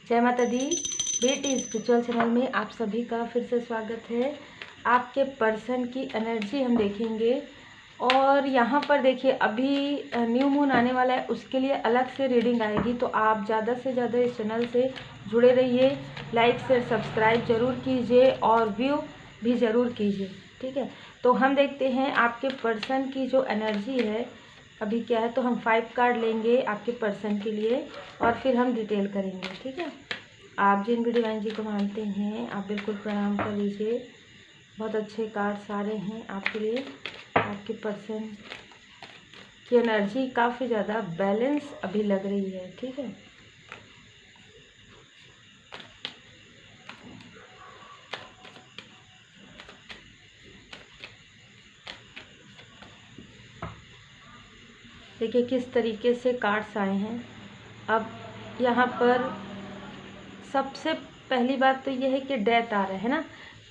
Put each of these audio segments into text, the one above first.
जय माता दी। बेटी स्पिरिचुअल चैनल में आप सभी का फिर से स्वागत है। आपके पर्सन की एनर्जी हम देखेंगे और यहाँ पर देखिए अभी न्यू मून आने वाला है, उसके लिए अलग से रीडिंग आएगी। तो आप ज़्यादा से ज़्यादा इस चैनल से जुड़े रहिए, लाइक शेयर सब्सक्राइब ज़रूर कीजिए और व्यू भी ज़रूर कीजिए, ठीक है। तो हम देखते हैं आपके पर्सन की जो एनर्जी है अभी क्या है। तो हम 5 कार्ड लेंगे आपके पर्सन के लिए और फिर हम डिटेल करेंगे, ठीक है। आप जिन भी डिवाइन जी को मानते हैं आप बिल्कुल प्रणाम कर लीजिए। बहुत अच्छे कार्ड सारे हैं आपके लिए। आपके पर्सन की एनर्जी काफ़ी ज़्यादा बैलेंस अभी लग रही है, ठीक है। देखिए किस तरीके से कार्ड्स आए हैं। अब यहाँ पर सबसे पहली बात तो ये है कि डेथ आ रहा है ना,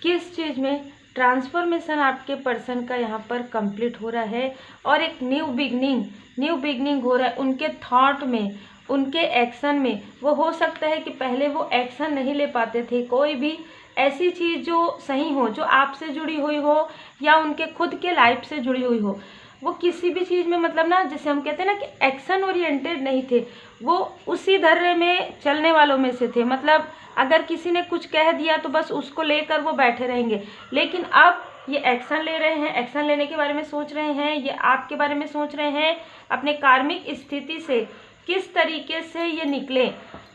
किस चीज़ में ट्रांसफॉर्मेशन आपके पर्सन का यहाँ पर कंप्लीट हो रहा है और एक न्यू बिगनिंग हो रहा है उनके थॉट में, उनके एक्शन में। वो हो सकता है कि पहले वो एक्शन नहीं ले पाते थे, कोई भी ऐसी चीज़ जो सही हो, जो आपसे जुड़ी हुई हो या उनके खुद के लाइफ से जुड़ी हुई हो, वो किसी भी चीज़ में मतलब ना, जैसे हम कहते हैं ना कि एक्शन ओरिएंटेड नहीं थे, वो उसी धर्रे में चलने वालों में से थे। मतलब अगर किसी ने कुछ कह दिया तो बस उसको लेकर वो बैठे रहेंगे। लेकिन अब ये एक्शन ले रहे हैं, एक्शन लेने के बारे में सोच रहे हैं, ये आपके बारे में सोच रहे हैं, अपने कार्मिक स्थिति से किस तरीके से ये निकले,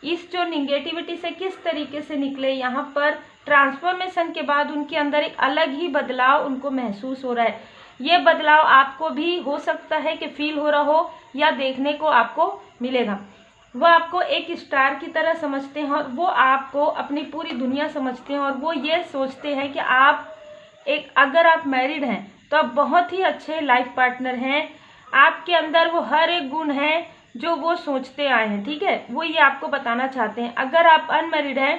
इस जो निगेटिविटी से किस तरीके से निकले। यहाँ पर ट्रांसफॉर्मेशन के बाद उनके अंदर एक अलग ही बदलाव उनको महसूस हो रहा है। ये बदलाव आपको भी हो सकता है कि फील हो रहा हो या देखने को आपको मिलेगा। वो आपको एक स्टार की तरह समझते हैं और वो आपको अपनी पूरी दुनिया समझते हैं और वो ये सोचते हैं कि आप एक, अगर आप मैरिड हैं तो आप बहुत ही अच्छे लाइफ पार्टनर हैं। आपके अंदर वो हर एक गुण है जो वो सोचते आए हैं, ठीक है। वो ये आपको बताना चाहते हैं। अगर आप अनमैरिड हैं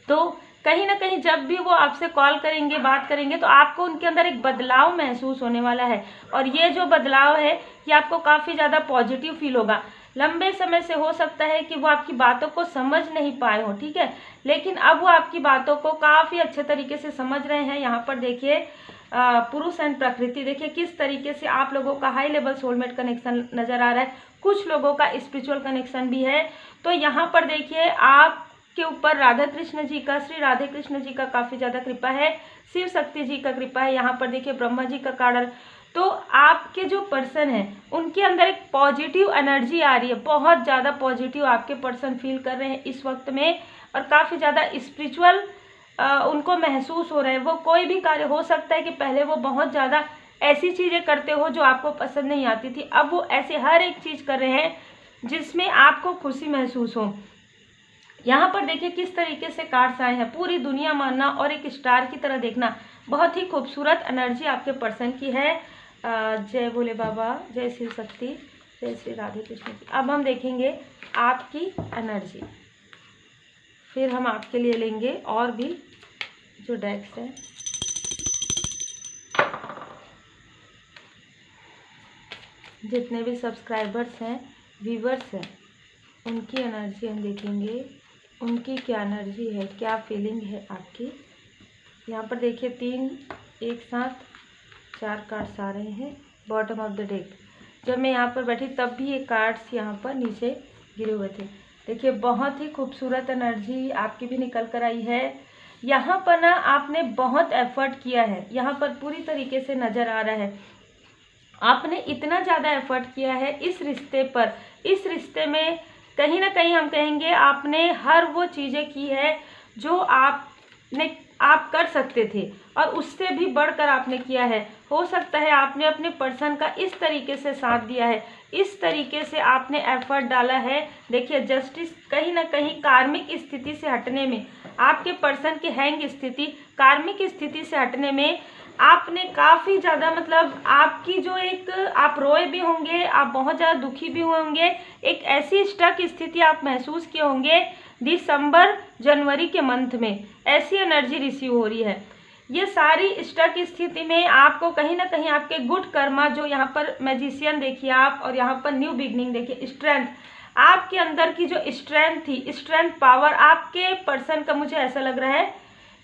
तो कहीं ना कहीं जब भी वो आपसे कॉल करेंगे, बात करेंगे, तो आपको उनके अंदर एक बदलाव महसूस होने वाला है। और ये जो बदलाव है ये आपको काफ़ी ज़्यादा पॉजिटिव फील होगा। लंबे समय से हो सकता है कि वो आपकी बातों को समझ नहीं पाए हो, ठीक है, लेकिन अब वो आपकी बातों को काफ़ी अच्छे तरीके से समझ रहे हैं। यहाँ पर देखिए पुरुष एंड प्रकृति, देखिए किस तरीके से आप लोगों का हाई लेवल सोलमेट कनेक्शन नज़र आ रहा है। कुछ लोगों का स्पिरिचुअल कनेक्शन भी है। तो यहाँ पर देखिए आप के ऊपर राधा कृष्ण जी का, श्री राधे कृष्ण जी का काफ़ी ज़्यादा कृपा है, शिव शक्ति जी का कृपा है। यहाँ पर देखिए ब्रह्मा जी का कार्ड। तो आपके जो पर्सन है उनके अंदर एक पॉजिटिव एनर्जी आ रही है, बहुत ज़्यादा पॉजिटिव आपके पर्सन फील कर रहे हैं इस वक्त में और काफ़ी ज़्यादा स्पिरिचुअल उनको महसूस हो रहा है। वो कोई भी कार्य, हो सकता है कि पहले वो बहुत ज़्यादा ऐसी चीज़ें करते हो जो आपको पसंद नहीं आती थी, अब वो ऐसे हर एक चीज़ कर रहे हैं जिसमें आपको खुशी महसूस हो। यहाँ पर देखिए किस तरीके से कार्ड्स आए हैं, पूरी दुनिया मानना और एक स्टार की तरह देखना। बहुत ही खूबसूरत एनर्जी आपके पर्सन की है। जय भोले बाबा, जय शिव शक्ति, जय श्री राधे कृष्ण जी। अब हम देखेंगे आपकी एनर्जी, फिर हम आपके लिए लेंगे और भी जो डेक्स हैं। जितने भी सब्सक्राइबर्स हैं, व्यूवर्स हैं, उनकी एनर्जी हम देखेंगे, उनकी क्या एनर्जी है, क्या फीलिंग है आपकी। यहाँ पर देखिए 3 एक साथ 4 कार्ड्स आ रहे हैं बॉटम ऑफ द डेक। जब मैं यहाँ पर बैठी तब भी ये कार्ड्स यहाँ पर नीचे गिरे हुए थे। देखिए बहुत ही खूबसूरत एनर्जी आपकी भी निकल कर आई है। यहाँ पर ना आपने बहुत एफर्ट किया है, यहाँ पर पूरी तरीके से नज़र आ रहा है आपने इतना ज़्यादा एफर्ट किया है इस रिश्ते पर। इस रिश्ते में कहीं ना कहीं हम कहेंगे आपने हर वो चीज़ें की है जो आप कर सकते थे और उससे भी बढ़कर आपने किया है। हो सकता है आपने अपने पर्सन का इस तरीके से साथ दिया है, इस तरीके से आपने एफर्ट डाला है। देखिए जस्टिस कहीं ना कहीं कार्मिक स्थिति से हटने में, आपके पर्सन की हैंग स्थिति, कार्मिक स्थिति से हटने में आपने काफ़ी ज़्यादा, मतलब आपकी जो एक, आप रोए भी होंगे, आप बहुत ज़्यादा दुखी भी हुए होंगे, एक ऐसी स्टक स्थिति आप महसूस किए होंगे दिसंबर जनवरी के मंथ में, ऐसी एनर्जी रिसीव हो रही है। ये सारी स्टक स्थिति में आपको कहीं ना कहीं आपके गुड कर्मा, जो यहाँ पर मैजिशियन देखिए आप और यहाँ पर न्यू बिगनिंग देखिए, स्ट्रेंथ, आपके अंदर की जो स्ट्रेंथ थी, स्ट्रेंथ पावर आपके पर्सन का मुझे ऐसा लग रहा है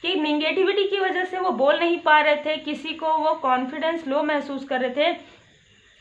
कि निगेटिविटी की वजह से वो बोल नहीं पा रहे थे, किसी को वो कॉन्फिडेंस लो महसूस कर रहे थे।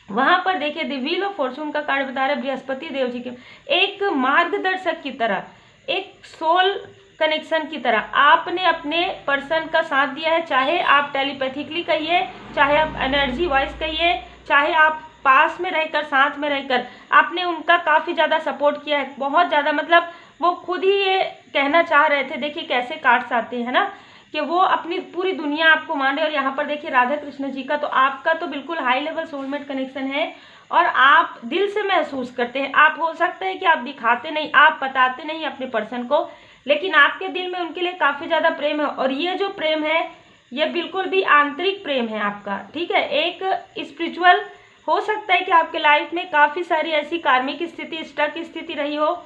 वहां पर देखिए द व्हील ऑफ फॉर्चून का कार्ड बता रहे बृहस्पति देव जी के एक मार्गदर्शक की तरह, एक सोल कनेक्शन की तरह आपने अपने पर्सन का साथ दिया है। चाहे आप टेलीपैथिकली कहिए, चाहे आप एनर्जी वाइज कहिए, चाहे आप पास में रहकर, साथ में रहकर आपने उनका काफ़ी ज़्यादा सपोर्ट किया है, बहुत ज़्यादा। मतलब वो खुद ही ये कहना चाह रहे थे, देखिए कैसे कार्ड्स आते हैं ना, कि वो अपनी पूरी दुनिया आपको मान रहे। और यहाँ पर देखिए राधा कृष्ण जी का, तो आपका तो बिल्कुल हाई लेवल सोलमेट कनेक्शन है और आप दिल से महसूस करते हैं। आप हो सकता है कि आप दिखाते नहीं, आप बताते नहीं अपने पर्सन को, लेकिन आपके दिल में उनके लिए काफ़ी ज़्यादा प्रेम है। और ये जो प्रेम है ये बिल्कुल भी आंतरिक प्रेम है आपका, ठीक है। एक स्पिरिचुअल, हो सकता है कि आपके लाइफ में काफ़ी सारी ऐसी कार्मिक स्थिति, स्टक स्थिति रही हो,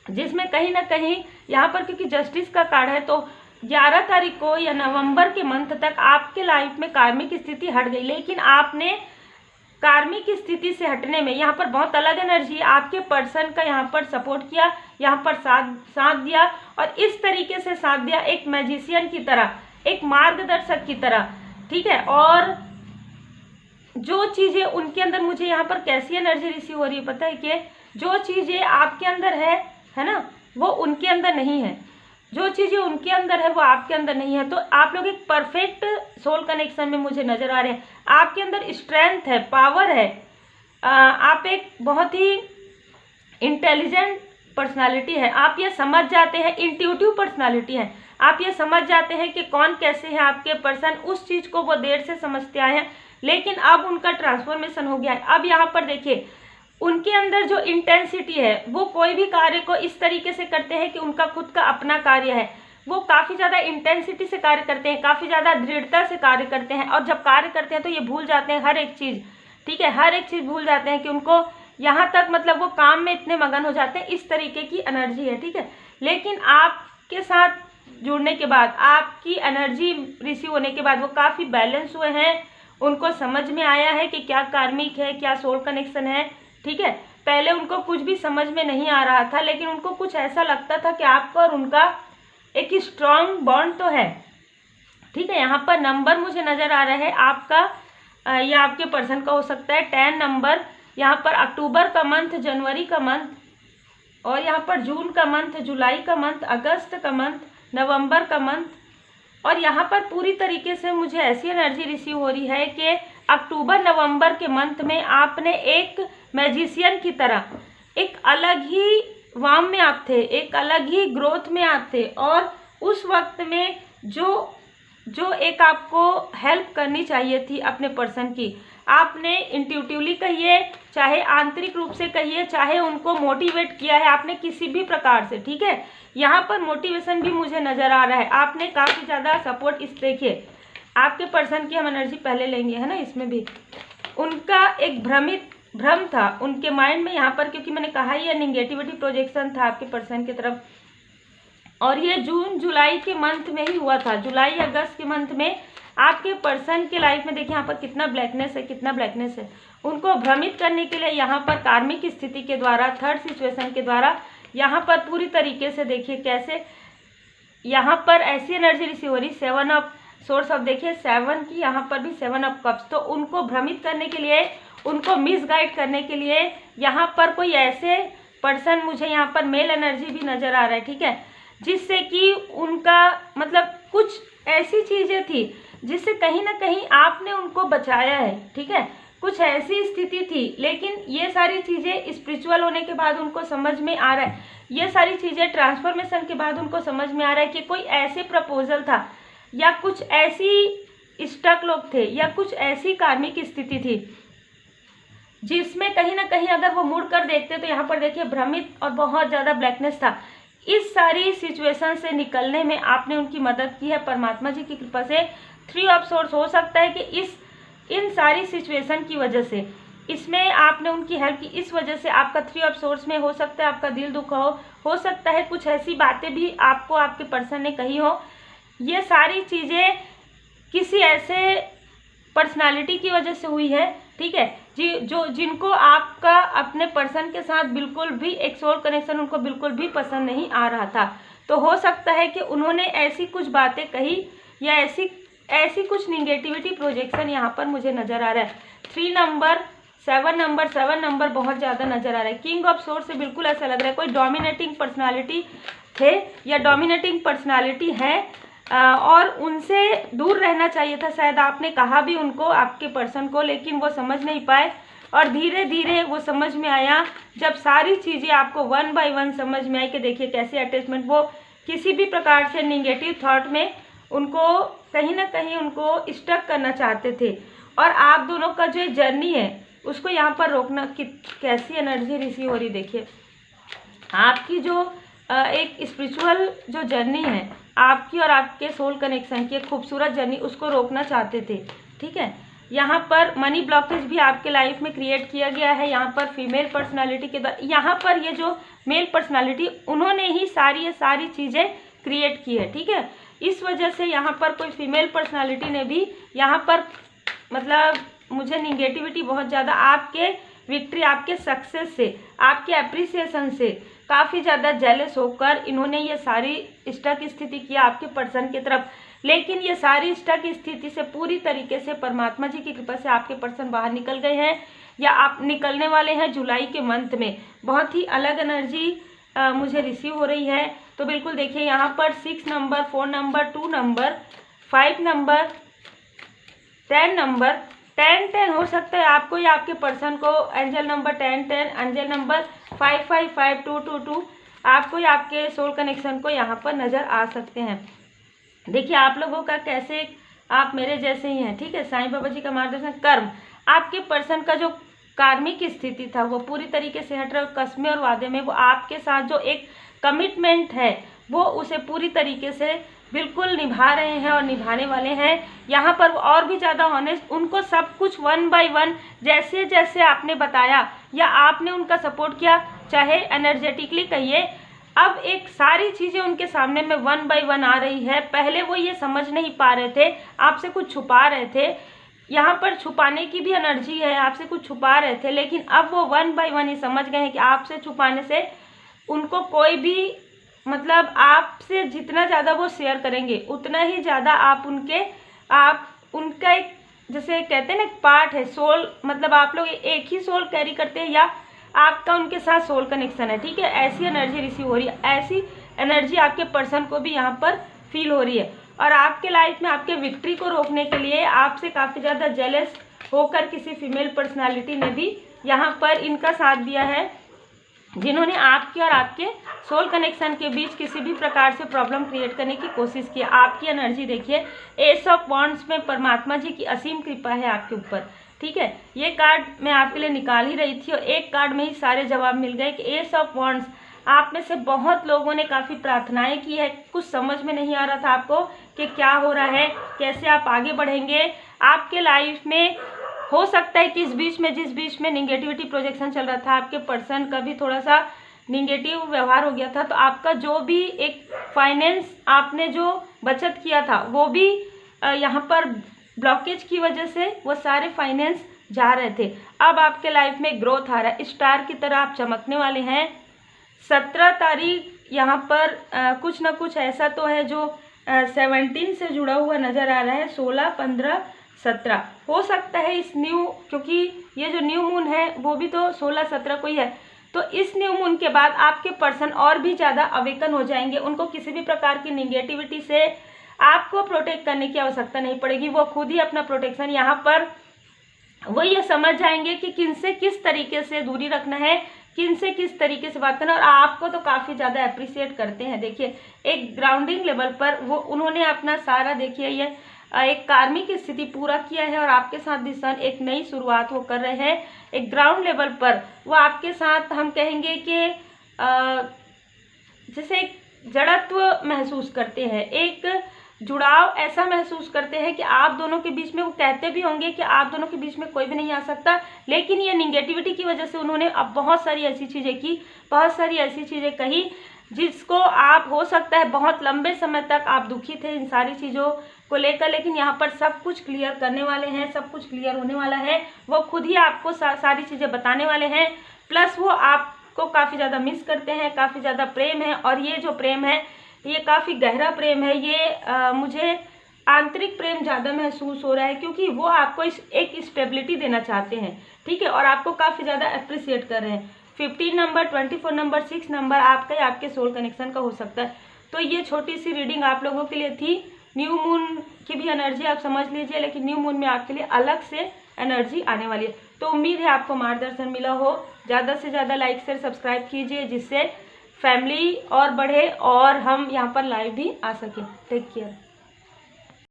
जिसमें कहीं ना कहीं यहाँ पर, क्योंकि जस्टिस का कार्ड है, तो 11 तारीख को या नवंबर के मंथ तक आपके लाइफ में कार्मिक स्थिति हट गई। लेकिन आपने कार्मिक स्थिति से हटने में यहाँ पर बहुत अलग एनर्जी, आपके पर्सन का यहाँ पर सपोर्ट किया, यहाँ पर साथ दिया, और इस तरीके से साथ दिया एक मैजिशियन की तरह, एक मार्गदर्शक की तरह, ठीक है। और जो चीज़ें उनके अंदर, मुझे यहाँ पर कैसी एनर्जी रिसीव हो रही है पता है, कि जो चीज़ें आपके अंदर है ना, वो उनके अंदर नहीं है। जो चीज़ें उनके अंदर है वो आपके अंदर नहीं है। तो आप लोग एक परफेक्ट सोल कनेक्शन में मुझे नज़र आ रहे हैं। आपके अंदर स्ट्रेंथ है, पावर है, आप एक बहुत ही इंटेलिजेंट पर्सनालिटी है। आप ये समझ जाते हैं, इंट्यूटिव पर्सनालिटी है, आप ये समझ जाते हैं कि कौन कैसे है आपके पर्सन। उस चीज़ को वो देर से समझते आए हैं, लेकिन अब उनका ट्रांसफॉर्मेशन हो गया है। अब यहाँ पर देखिए उनके अंदर जो इंटेंसिटी है, वो कोई भी कार्य को इस तरीके से करते हैं कि उनका खुद का अपना कार्य है, वो काफ़ी ज़्यादा इंटेंसिटी से कार्य करते हैं, काफ़ी ज़्यादा दृढ़ता से कार्य करते हैं। और जब कार्य करते हैं तो ये भूल जाते हैं हर एक चीज़, ठीक है, हर एक चीज़ भूल जाते हैं कि उनको यहाँ तक, मतलब वो काम में इतने मगन हो जाते हैं। इस तरीके की एनर्जी है, ठीक है। लेकिन आपके साथ जुड़ने के बाद, आपकी एनर्जी रिसीव होने के बाद वो काफ़ी बैलेंस हुए हैं। उनको समझ में आया है कि क्या कार्मिक है, क्या सोल कनेक्शन है, ठीक है। पहले उनको कुछ भी समझ में नहीं आ रहा था, लेकिन उनको कुछ ऐसा लगता था कि आपका और उनका एक स्ट्रॉन्ग बॉन्ड तो है, ठीक है। यहाँ पर नंबर मुझे नज़र आ रहा है आपका या आपके पर्सन का हो सकता है 10 नंबर। यहाँ पर अक्टूबर का मंथ, जनवरी का मंथ, और यहाँ पर जून का मंथ, जुलाई का मंथ, अगस्त का मंथ, नवंबर का मंथ। और यहाँ पर पूरी तरीके से मुझे ऐसी एनर्जी रिसीव हो रही है कि अक्टूबर नवंबर के मंथ में आपने एक मैजिशियन की तरह एक अलग ही वाम में आप थे, एक अलग ही ग्रोथ में आप थे। और उस वक्त में जो एक आपको हेल्प करनी चाहिए थी अपने पर्सन की, आपने इंट्यूटिवली कहिए, चाहे आंतरिक रूप से कहिए, चाहे उनको मोटिवेट किया है आपने किसी भी प्रकार से, ठीक है। यहाँ पर मोटिवेशन भी मुझे नज़र आ रहा है, आपने काफ़ी ज़्यादा सपोर्ट। इस देखिए आपके पर्सन की हम एनर्जी पहले लेंगे, है ना। इसमें भी उनका एक भ्रम था उनके माइंड में यहाँ पर, क्योंकि मैंने कहा ये नेगेटिविटी प्रोजेक्शन था आपके पर्सन की तरफ। और ये जून जुलाई के मंथ में ही हुआ था, जुलाई अगस्त के मंथ में आपके पर्सन के लाइफ में देखिए यहाँ पर कितना ब्लैकनेस है, कितना ब्लैकनेस है। उनको भ्रमित करने के लिए यहाँ पर कार्मिक स्थिति के द्वारा, थर्ड सिचुएशन के द्वारा, यहाँ पर पूरी तरीके से देखिए कैसे यहाँ पर ऐसी एनर्जी रिसीव हो रही। 7 ऑफ सोर्स ऑफ, देखिए 7 की यहाँ पर भी 7 ऑफ कप्स। तो उनको भ्रमित करने के लिए, उनको मिसगाइड करने के लिए यहाँ पर कोई ऐसे पर्सन, मुझे यहाँ पर मेल एनर्जी भी नज़र आ रहा है, ठीक है, जिससे कि उनका मतलब कुछ ऐसी चीज़ें थी जिससे कहीं ना कहीं आपने उनको बचाया है, ठीक है। कुछ ऐसी स्थिति थी, लेकिन ये सारी चीज़ें स्पिरिचुअल होने के बाद उनको समझ में आ रहा है, ये सारी चीज़ें ट्रांसफॉर्मेशन के बाद उनको समझ में आ रहा है कि कोई ऐसे प्रपोजल था, या कुछ ऐसी स्टक लोग थे, या कुछ ऐसी कार्मिक स्थिति थी जिसमें कहीं ना कहीं अगर वो मुड़ कर देखते तो यहाँ पर देखिए भ्रमित और बहुत ज़्यादा ब्लैकनेस था। इस सारी सिचुएशन से निकलने में आपने उनकी मदद की है परमात्मा जी की कृपा से। 3 ऑफ सोर्स, हो सकता है कि इन सारी सिचुएशन की वजह से, इसमें आपने उनकी हेल्प की, इस वजह से आपका 3 ऑफ सोर्स में हो सकता है आपका दिल दुखा हो सकता है कुछ ऐसी बातें भी आपको आपके पर्सन ने कही हो। ये सारी चीज़ें किसी ऐसे पर्सनालिटी की वजह से हुई है ठीक है जी। जो जिनको आपका अपने पर्सन के साथ बिल्कुल भी एक सोल कनेक्शन उनको बिल्कुल भी पसंद नहीं आ रहा था, तो हो सकता है कि उन्होंने ऐसी कुछ बातें कही या ऐसी कुछ निगेटिविटी प्रोजेक्शन यहाँ पर मुझे नज़र आ रहा है। 3 नंबर 7 नंबर बहुत ज़्यादा नज़र आ रहा है। किंग ऑफ सोर्स से बिल्कुल ऐसा लग रहा है कोई डोमिनेटिंग पर्सनालिटी थे या डोमिनेटिंग पर्सनालिटी है, और उनसे दूर रहना चाहिए था। शायद आपने कहा भी उनको, आपके पर्सन को, लेकिन वो समझ नहीं पाए, और धीरे धीरे वो समझ में आया जब सारी चीज़ें आपको 1 बाय 1 समझ में आई कि देखिए कैसे अटैचमेंट, वो किसी भी प्रकार से निगेटिव थॉट में उनको कहीं ना कहीं उनको स्टक करना चाहते थे। और आप दोनों का जो जर्नी है उसको यहाँ पर रोकना, कैसी एनर्जी रिसीव हो रही, देखिए आपकी जो एक स्पिरिचुअल जो जर्नी है आपकी और आपके सोल कनेक्शन की एक खूबसूरत जर्नी, उसको रोकना चाहते थे। ठीक है, यहाँ पर मनी ब्लॉकेज भी आपके लाइफ में क्रिएट किया गया है। यहाँ पर फीमेल पर्सनालिटी के द्वारा, यहाँ पर ये जो मेल पर्सनालिटी उन्होंने ही ये सारी चीज़ें क्रिएट की है। ठीक है, इस वजह से यहाँ पर कोई फीमेल पर्सनालिटी ने भी यहाँ पर मतलब मुझे निगेटिविटी बहुत ज़्यादा आपके विक्ट्री, आपके सक्सेस से, आपके अप्रिसिएशन से काफ़ी ज़्यादा जेलस होकर इन्होंने ये सारी स्टक स्थिति किया आपके पर्सन की तरफ। लेकिन ये सारी स्टक स्थिति से पूरी तरीके से परमात्मा जी की कृपा से आपके पर्सन बाहर निकल गए हैं या आप निकलने वाले हैं जुलाई के मंथ में। बहुत ही अलग एनर्जी मुझे रिसीव हो रही है। तो बिल्कुल देखिए यहाँ पर 6 number, 4 number, 2 number, 5 number, 10 number, 10 हो सकता है आपको या आपके पर्सन को एंजल नंबर 10, एंजल नंबर 5, 2, आपको या आपके सोल कनेक्शन को यहाँ पर नज़र आ सकते हैं। देखिए आप लोगों का कैसे, आप मेरे जैसे ही हैं। ठीक है, साईं बाबा जी का मार्गदर्शन, कर्म, आपके पर्सन का जो कार्मिक स्थिति था वो पूरी तरीके से हट रहा है। कस्में और वादे में वो आपके साथ जो एक कमिटमेंट है वो उसे पूरी तरीके से बिल्कुल निभा रहे हैं और निभाने वाले हैं। यहाँ पर और भी ज़्यादा ऑनेस्ट, उनको सब कुछ 1 बाय 1 जैसे जैसे आपने बताया या आपने उनका सपोर्ट किया, चाहे एनर्जेटिकली कहिए, अब एक सारी चीज़ें उनके सामने में 1 बाय 1 आ रही है। पहले वो ये समझ नहीं पा रहे थे, आपसे कुछ छुपा रहे थे, यहाँ पर छुपाने की भी एनर्जी है, आपसे कुछ छुपा रहे थे, लेकिन अब वो 1 बाय 1 ही समझ गए हैं कि आपसे छुपाने से उनको कोई भी मतलब आपसे जितना ज़्यादा वो शेयर करेंगे उतना ही ज़्यादा आप उनका एक, जैसे कहते हैं ना, पार्ट है सोल, मतलब आप लोग एक ही सोल कैरी करते हैं या आपका उनके साथ सोल कनेक्शन है। ठीक है, ऐसी एनर्जी रिसीव हो रही है, ऐसी एनर्जी आपके पर्सन को भी यहाँ पर फील हो रही है। और आपके लाइफ में आपके विक्ट्री को रोकने के लिए आपसे काफ़ी ज़्यादा जेलस होकर किसी फीमेल पर्सनालिटी ने भी यहाँ पर इनका साथ दिया है, जिन्होंने आपके और आपके सोल कनेक्शन के बीच किसी भी प्रकार से प्रॉब्लम क्रिएट करने की कोशिश की। आपकी एनर्जी देखिए, एस ऑफ वॉन्ड्स में परमात्मा जी की असीम कृपा है आपके ऊपर। ठीक है, ये कार्ड मैं आपके लिए निकाल ही रही थी और एक कार्ड में ही सारे जवाब मिल गए कि एस ऑफ वॉन्ड्स। आप में से बहुत लोगों ने काफ़ी प्रार्थनाएं की है, कुछ समझ में नहीं आ रहा था आपको कि क्या हो रहा है, कैसे आप आगे बढ़ेंगे। आपके लाइफ में हो सकता है कि जिस बीच में निगेटिविटी प्रोजेक्शन चल रहा था, आपके पर्सन का भी थोड़ा सा निगेटिव व्यवहार हो गया था, तो आपका जो भी एक फाइनेंस आपने जो बचत किया था वो भी यहाँ पर ब्लॉकेज की वजह से वो सारे फाइनेंस जा रहे थे। अब आपके लाइफ में ग्रोथ आ रहा है, स्टार की तरह आप चमकने वाले हैं। 17 तारीख यहाँ पर कुछ ना कुछ ऐसा तो है जो 17 से जुड़ा हुआ नज़र आ रहा है। 16, 15, 17 हो सकता है इस क्योंकि ये जो न्यू मून है वो भी तो 16, 17 को ही है। तो इस न्यू मून के बाद आपके पर्सन और भी ज़्यादा अवेकन हो जाएंगे, उनको किसी भी प्रकार की निगेटिविटी से आपको प्रोटेक्ट करने की आवश्यकता नहीं पड़ेगी, वो खुद ही अपना प्रोटेक्शन यहाँ पर वो ये समझ जाएंगे कि किन से किस तरीके से दूरी रखना है, किन से किस तरीके से बात करना। और आपको तो काफ़ी ज़्यादा अप्रिशिएट करते हैं। देखिए एक ग्राउंडिंग लेवल पर वो उन्होंने अपना सारा, देखिए ये एक कार्मिक स्थिति पूरा किया है और आपके साथ भी सन एक नई शुरुआत वो कर रहे हैं। एक ग्राउंड लेवल पर वो आपके साथ हम कहेंगे कि जैसे एक जड़त्व महसूस करते हैं, एक जुड़ाव ऐसा महसूस करते हैं कि आप दोनों के बीच में, वो कहते भी होंगे कि आप दोनों के बीच में कोई भी नहीं आ सकता, लेकिन ये निगेटिविटी की वजह से उन्होंने अब बहुत सारी ऐसी चीज़ें की, बहुत सारी ऐसी चीज़ें कही जिसको आप, हो सकता है बहुत लंबे समय तक आप दुखी थे इन सारी चीज़ों को लेकर, लेकिन यहाँ पर सब कुछ क्लियर करने वाले हैं, सब कुछ क्लियर होने वाला है। वो खुद ही आपको सारी चीज़ें बताने वाले हैं। प्लस वो आपको काफ़ी ज़्यादा मिस करते हैं, काफ़ी ज़्यादा प्रेम है, और ये जो प्रेम है ये काफ़ी गहरा प्रेम है। ये मुझे आंतरिक प्रेम ज़्यादा महसूस हो रहा है, क्योंकि वो आपको एक स्टेबिलिटी देना चाहते हैं, ठीक है, और आपको काफ़ी ज़्यादा अप्रिसिएट कर रहे हैं। 15 नंबर, 24 नंबर, 6 नंबर आपका या आपके सोल कनेक्शन का हो सकता है। तो ये छोटी सी रीडिंग आप लोगों के लिए थी। न्यू मून की भी एनर्जी आप समझ लीजिए, लेकिन न्यू मून में आपके लिए अलग से एनर्जी आने वाली है। तो उम्मीद है आपको मार्गदर्शन मिला हो। ज़्यादा से ज़्यादा लाइक शेयर सब्सक्राइब कीजिए, जिससे फैमिली और बढ़े और हम यहाँ पर लाइव भी आ सकें। Take care.